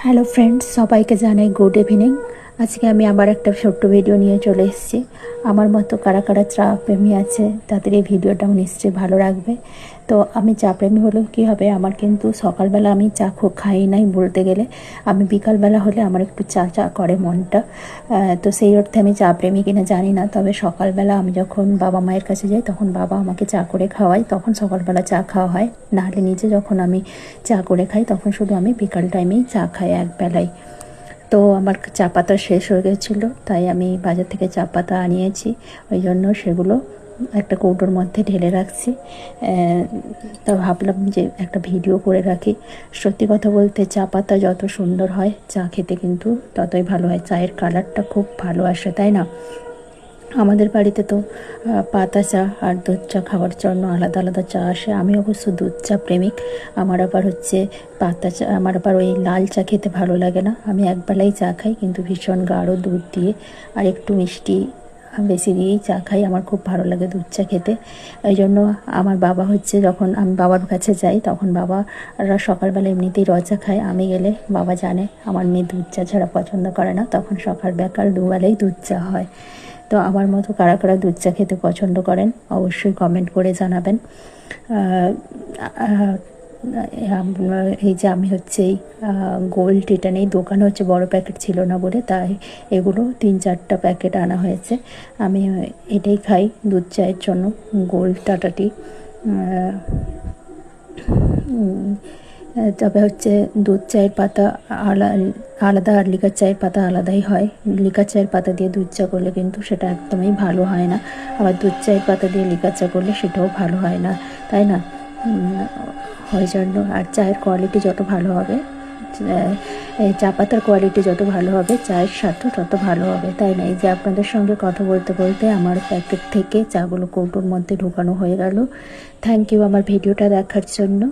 Hello friends, সবাইকে জানাই good evening. আজকে আমি আবার একটা ছোট্ট ভিডিও নিয়ে চলে এসেছি। আমার মতো কারা কারা চা প্রেমী আছে তাদের এই ভিডিওটাও নিশ্চয়ই ভালো লাগবে। তো আমি চা প্রেমী হলেও কী হবে, আমার কিন্তু সকালবেলা আমি চা খাই নাই বলতে গেলে। আমি বিকালবেলা হলে আমার একটু চা চা করে মনটা। তো সেই অর্থে আমি চা প্রেমী কিনা জানি না, তবে সকালবেলা আমি যখন বাবা মায়ের কাছে যাই তখন বাবা আমাকে চা করে খাওয়ায়, তখন সকালবেলা চা খাওয়া হয়। নাহলে নিজে যখন আমি চা করে খাই তখন শুধু আমি বিকাল টাইমেই চা খাই একবেলায়। তো আমার চা পাতা শেষ হয়ে গেছিলো, তাই আমি বাজার থেকে চা পাতা আনিয়েছি, ওই জন্য সেগুলো একটা কৌটোর মধ্যে ঢেলে রাখছি। তো ভাবলাম যে একটা ভিডিও করে রাখি। সত্যি কথা বলতে চা পাতা যত সুন্দর হয় চা খেতে কিন্তু ততই ভালো হয়, চায়ের কালারটা খুব ভালো আসে, তাই না? আমাদের বাড়িতে তো পাতা চা আর দুধ চা খাওয়ার জন্য আলাদা আলাদা চা আসে। আমি অবশ্য দুধ চা প্রেমিক। আমার আবার হচ্ছে পাতা চা, আমার আবার ওই লাল চা খেতে ভালো লাগে না। আমি একবেলাই চা খাই, কিন্তু ভীষণ গাঢ় দুধ দিয়ে আর একটু মিষ্টি বেশি দিয়েই চা খাই। আমার খুব ভালো লাগে দুধ চা খেতে। এই জন্য আমার বাবা হচ্ছে, যখন আমি বাবার কাছে যাই তখন বাবারা সকালবেলা এমনিতেই চা খায়। আমি গেলে বাবা জানে আমার মেয়ে দুধ চা ছাড়া পছন্দ করে না, তখন সকাল বিকাল দুবেলাই দুধ চা হয়। তো আমার মতো কারা কারা দুধ চা খেতে পছন্দ করেন অবশ্যই কমেন্ট করে জানাবেন। এই যে আমি হচ্ছে এই গোল্ড এটা নেই, দোকানে হচ্ছে বড় প্যাকেট ছিল না বলে তাই এগুলো 3-4টা প্যাকেট আনা হয়েছে। আমি এটাই খাই দুধ চায়ের জন্য, গোল্ড টাটা টি। তবে হচ্ছে দুধ চায়ের পাতা আলাদা আর লিকার চায়ের পাতা আলাদাই হয়। লিকার চায়ের পাতা দিয়ে দুধ চা করলে কিন্তু সেটা একদমই ভালো হয় না, আবার দুধ চায়ের পাতা দিয়ে লিকার চা করলে সেটাও ভালো হয় না, তাই না? ওই জন্য আর চায়ের কোয়ালিটি যত ভালো হবে, চা পাতার কোয়ালিটি যত ভালো হবে চায়ের স্বাদও তত ভালো হবে, তাই না? এই যে আপনাদের সঙ্গে কথা বলতে বলতে আমার প্যাকেট থেকে চাগুলো কৌটোর মধ্যে ঢোকানো হয়ে গেল। থ্যাংক ইউ আমার ভিডিওটা দেখার জন্য।